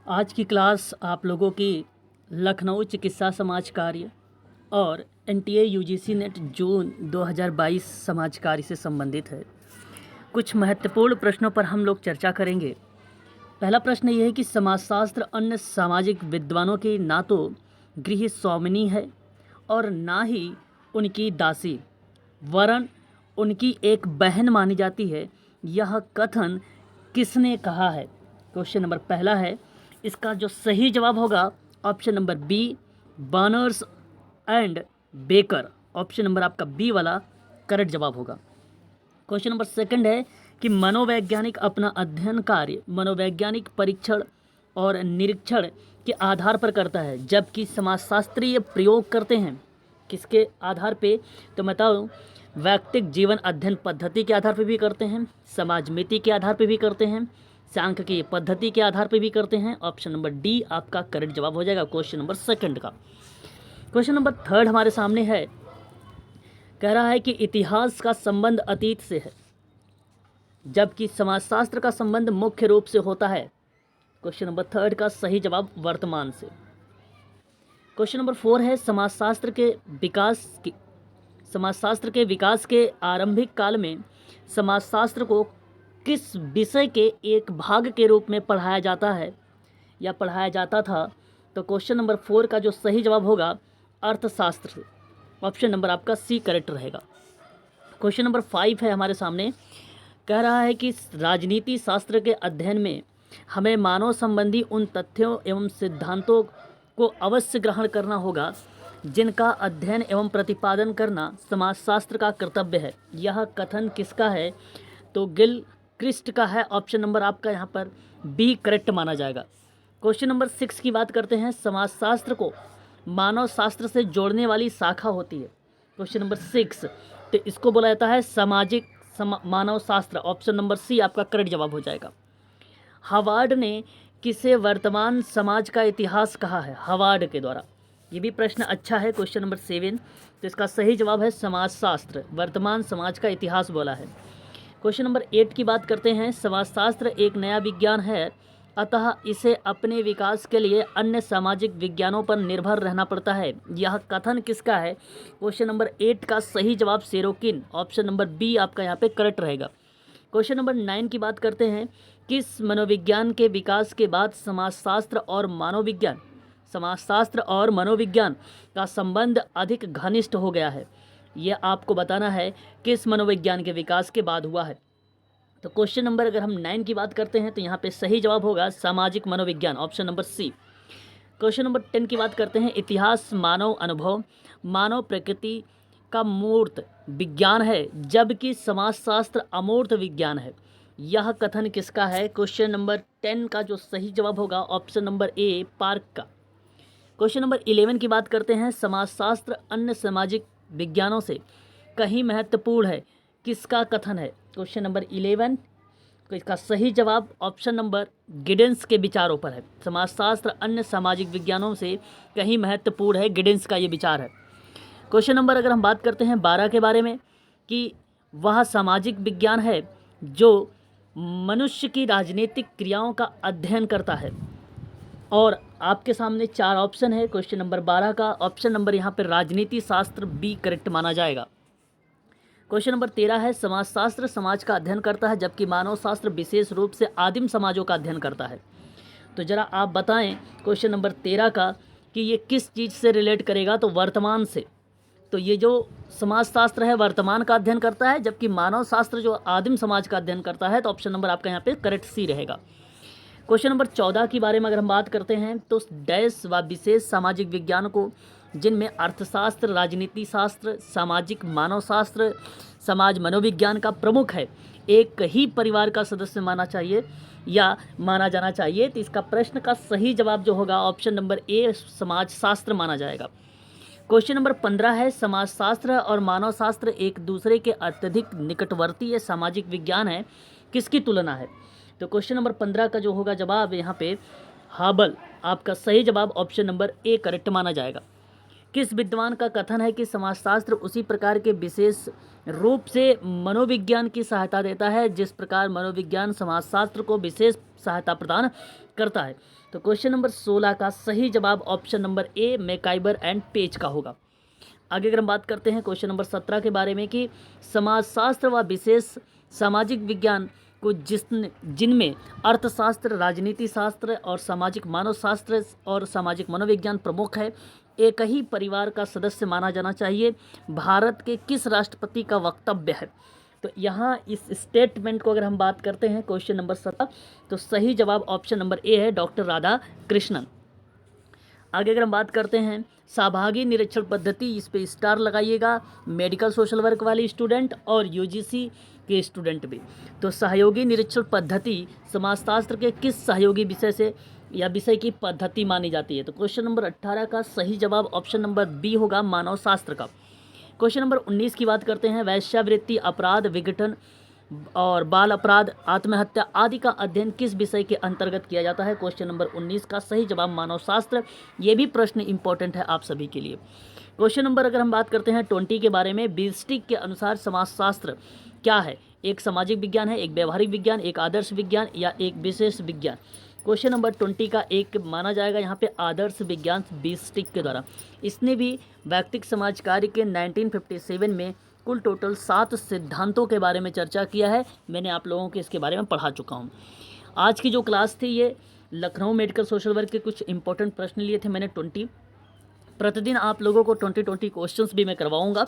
आज की क्लास आप लोगों की लखनऊ चिकित्सा समाज कार्य और एनटीए यूजीसी नेट जून 2022 समाज कार्य से संबंधित है। कुछ महत्वपूर्ण प्रश्नों पर हम लोग चर्चा करेंगे। पहला प्रश्न ये है कि समाजशास्त्र अन्य सामाजिक विद्वानों की ना तो गृह स्वामिनी है और ना ही उनकी दासी, वरन उनकी एक बहन मानी जाती है। यह कथन किसने कहा है? क्वेश्चन नंबर पहला है, इसका जो सही जवाब होगा option number B, Berners and Baker. Option number आपका बी वाला करेक्ट जवाब होगा। क्वेश्चन नंबर सेकंड है कि मनोवैज्ञानिक अपना अध्ययन कार्य मनोवैज्ञानिक परीक्षण और निरीक्षण के आधार पर करता है, जबकि समाजशास्त्रीय प्रयोग करते हैं किसके आधार पे? तो बताओ, व्यक्तिक जीवन अध्ययन पद्धति के आधार पर भी करते हैं, समाजमिति के आधार पर भी करते हैं, सांख्यिकीय पद्धति के आधार पर भी करते हैं। ऑप्शन नंबर डी आपका करेक्ट जवाब हो जाएगा क्वेश्चन नंबर सेकंड का। क्वेश्चन नंबर थर्ड हमारे सामने है, कह रहा है कि इतिहास का संबंध अतीत से है, जबकि समाजशास्त्र का संबंध मुख्य रूप से होता है। क्वेश्चन नंबर थर्ड का सही जवाब वर्तमान से। क्वेश्चन नंबर फोर है, समाजशास्त्र के विकास के आरंभिक काल में समाजशास्त्र को किस विषय के एक भाग के रूप में पढ़ाया जाता है या पढ़ाया जाता था? तो क्वेश्चन नंबर फोर का जो सही जवाब होगा अर्थशास्त्र से। ऑप्शन नंबर आपका सी करेक्ट रहेगा। क्वेश्चन नंबर फाइव है हमारे सामने, कह रहा है कि राजनीति शास्त्र के अध्ययन में हमें मानव संबंधी उन तथ्यों एवं सिद्धांतों को अवश्य ग्रहण करना होगा जिनका अध्ययन एवं प्रतिपादन करना समाजशास्त्र का कर्तव्य है। यह कथन किसका है? तो गिल क्रिस्ट का है। ऑप्शन नंबर आपका यहाँ पर बी करेक्ट माना जाएगा। क्वेश्चन नंबर सिक्स की बात करते हैं, समाजशास्त्र को मानव शास्त्र से जोड़ने वाली शाखा होती है। क्वेश्चन नंबर सिक्स, तो इसको बोला जाता है सामाजिक मानव शास्त्र। ऑप्शन नंबर सी आपका करेक्ट जवाब हो जाएगा। हार्वर्ड ने किसे वर्तमान समाज का इतिहास कहा है? हार्वर्ड के द्वारा। ये भी प्रश्न अच्छा है। क्वेश्चन नंबर सेवन, तो इसका सही जवाब है समाजशास्त्र, वर्तमान समाज का इतिहास बोला है। क्वेश्चन नंबर 8 की बात करते हैं, समाजशास्त्र एक नया विज्ञान है, अतः इसे अपने विकास के लिए अन्य सामाजिक विज्ञानों पर निर्भर रहना पड़ता है। यह कथन किसका है? क्वेश्चन नंबर 8 का सही जवाब सेरोकिन। ऑप्शन नंबर बी आपका यहाँ पे करेक्ट रहेगा। क्वेश्चन नंबर 9 की बात करते हैं, किस मनोविज्ञान के विकास के बाद समाजशास्त्र और मनोविज्ञान का संबंध अधिक घनिष्ठ हो गया है? यह आपको बताना है किस मनोविज्ञान के विकास के बाद हुआ है। तो क्वेश्चन नंबर अगर हम 9 की बात करते हैं तो यहाँ पे सही जवाब होगा सामाजिक मनोविज्ञान। Option number C. Question number 10 की बात करते हैं, इतिहास मानव अनुभव, मानव प्रकृति का मूर्त विज्ञान है, जबकि समाजशास्त्र अमूर्त विज्ञान है। यह कथन किसका है? क्वेश्चन नंबर 10 का जो सही जवाब होगा ऑप्शन नंबर ए पार्क का। क्वेश्चन नंबर 11 की बात करते हैं, समाजशास्त्र अन्य सामाजिक विज्ञानों से कहीं महत्वपूर्ण है, किसका कथन है? क्वेश्चन नंबर 11 तो इसका सही जवाब ऑप्शन नंबर गिडेंस के विचारों पर है। समाजशास्त्र अन्य सामाजिक विज्ञानों से कहीं महत्वपूर्ण है, गिडेंस का ये विचार है। क्वेश्चन नंबर अगर हम बात करते हैं 12 के बारे में, कि वह सामाजिक विज्ञान है जो मनुष्य की राजनीतिक क्रियाओं का अध्ययन करता है। और आपके सामने 4 ऑप्शन है क्वेश्चन नंबर 12 का। ऑप्शन नंबर यहाँ पर राजनीति शास्त्र बी करेक्ट माना जाएगा। क्वेश्चन नंबर 13 है, समाजशास्त्र समाज का अध्ययन करता है, जबकि मानव शास्त्र विशेष रूप से आदिम समाजों का अध्ययन करता है। तो जरा आप बताएं क्वेश्चन नंबर 13 का कि ये किस चीज़ से रिलेट करेगा? तो वर्तमान से। तो ये जो समाजशास्त्र है वर्तमान का अध्ययन करता है, जबकि मानव शास्त्र जो आदिम समाज का अध्ययन करता है। तो ऑप्शन नंबर आपका यहाँ पे करेक्ट सी रहेगा। क्वेश्चन नंबर 14 के बारे में अगर हम बात करते हैं, तो डैश व विशेष सामाजिक विज्ञान को, जिनमें अर्थशास्त्र, राजनीति शास्त्र, सामाजिक मानव शास्त्र, समाज मनोविज्ञान का प्रमुख है, एक ही परिवार का सदस्य माना चाहिए या माना जाना चाहिए? तो इसका प्रश्न का सही जवाब जो होगा ऑप्शन नंबर ए समाज शास्त्र माना जाएगा। क्वेश्चन नंबर 15 है, समाजशास्त्र और मानव शास्त्र एक दूसरे के अत्यधिक निकटवर्ती सामाजिक विज्ञान है, किसकी तुलना है? तो क्वेश्चन नंबर 15 का जो होगा जवाब यहाँ पे हाबल। आपका सही जवाब ऑप्शन नंबर ए करेक्ट माना जाएगा। किस विद्वान का कथन है कि समाजशास्त्र उसी प्रकार के विशेष रूप से मनोविज्ञान की सहायता देता है जिस प्रकार मनोविज्ञान समाजशास्त्र को विशेष सहायता प्रदान करता है? तो क्वेश्चन नंबर 16 का सही जवाब option number A MacIver and Page का होगा। आगे अगर हम बात करते हैं क्वेश्चन नंबर 17 के बारे में कि समाजशास्त्र व विशेष सामाजिक विज्ञान को जिनमें अर्थशास्त्र, राजनीति शास्त्र और सामाजिक मानव शास्त्र और सामाजिक मनोविज्ञान प्रमुख है, एक ही परिवार का सदस्य माना जाना चाहिए, भारत के किस राष्ट्रपति का वक्तव्य है? तो यहाँ इस स्टेटमेंट को अगर हम बात करते हैं क्वेश्चन नंबर 17, तो सही जवाब ऑप्शन नंबर ए है, डॉक्टर राधा कृष्णन। आगे अगर हम बात करते हैं सहभागी निरीक्षण पद्धति, इस पे स्टार लगाइएगा, मेडिकल सोशल वर्क वाले स्टूडेंट और यूजीसी के स्टूडेंट भी। तो सहयोगी निरीक्षण पद्धति समाजशास्त्र के किस सहयोगी विषय से या विषय की पद्धति मानी जाती है? तो क्वेश्चन नंबर 18 का सही जवाब ऑप्शन नंबर बी होगा, मानव शास्त्र का। क्वेश्चन नंबर 19 की बात करते हैं, वेश्यावृत्ति, अपराध, विघटन और बाल अपराध, आत्महत्या आदि का अध्ययन किस विषय के अंतर्गत किया जाता है? क्वेश्चन नंबर 19 का सही जवाब मानव शास्त्र। ये भी प्रश्न इंपॉर्टेंट है आप सभी के लिए। क्वेश्चन नंबर अगर हम बात करते हैं 20 के बारे में, बीस्टिक के अनुसार समाजशास्त्र क्या है? एक सामाजिक विज्ञान है, एक व्यवहारिक विज्ञान, एक आदर्श विज्ञान या एक विशेष विज्ञान? क्वेश्चन नंबर 20 का एक माना जाएगा यहाँ पे आदर्श विज्ञान बीस्टिक के द्वारा। इसने भी वैयक्तिक समाज कार्य के 1957 में कुल टोटल 7 सिद्धांतों के बारे में चर्चा किया है। मैंने आप लोगों को इसके बारे में पढ़ा चुका हूँ। आज की जो क्लास थी ये लखनऊ मेडिकल सोशल वर्क के कुछ इंपॉर्टेंट प्रश्न लिए थे मैंने 20। प्रतिदिन आप लोगों को 20 क्वेश्चंस भी मैं करवाऊँगा।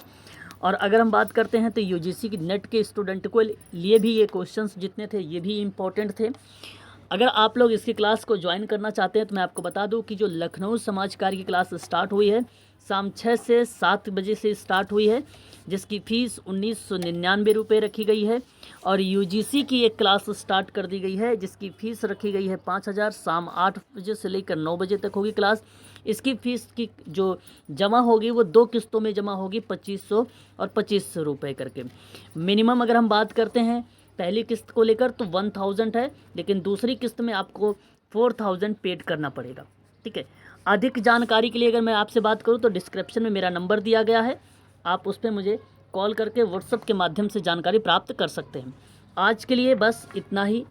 और अगर हम बात करते हैं तो यूजीसी की नेट के स्टूडेंट को लिए भी ये क्वेश्चंस जितने थे ये भी इम्पोर्टेंट थे। अगर आप लोग इसकी क्लास को ज्वाइन करना चाहते हैं तो मैं आपको बता दूं कि जो लखनऊ समाज कार्य की क्लास स्टार्ट हुई है शाम 6 से 7 बजे से स्टार्ट हुई है, जिसकी फ़ीस 1999 रुपये रखी गई है। और यूजीसी की एक क्लास स्टार्ट कर दी गई है जिसकी फ़ीस रखी गई है 5000, शाम 8 बजे से लेकर 9 बजे तक होगी क्लास। इसकी फ़ीस की जो जमा होगी वो 2 किस्तों में जमा होगी, 2500 और 2500 रुपये करके। मिनिमम अगर हम बात करते हैं पहली किस्त को लेकर तो 1000 है, लेकिन दूसरी किस्त में आपको 4000 पेड करना पड़ेगा। ठीक है। अधिक जानकारी के लिए अगर मैं आपसे बात करूं तो डिस्क्रिप्शन में मेरा नंबर दिया गया है, आप उस पर मुझे कॉल करके व्हाट्सएप के माध्यम से जानकारी प्राप्त कर सकते हैं। आज के लिए बस इतना ही।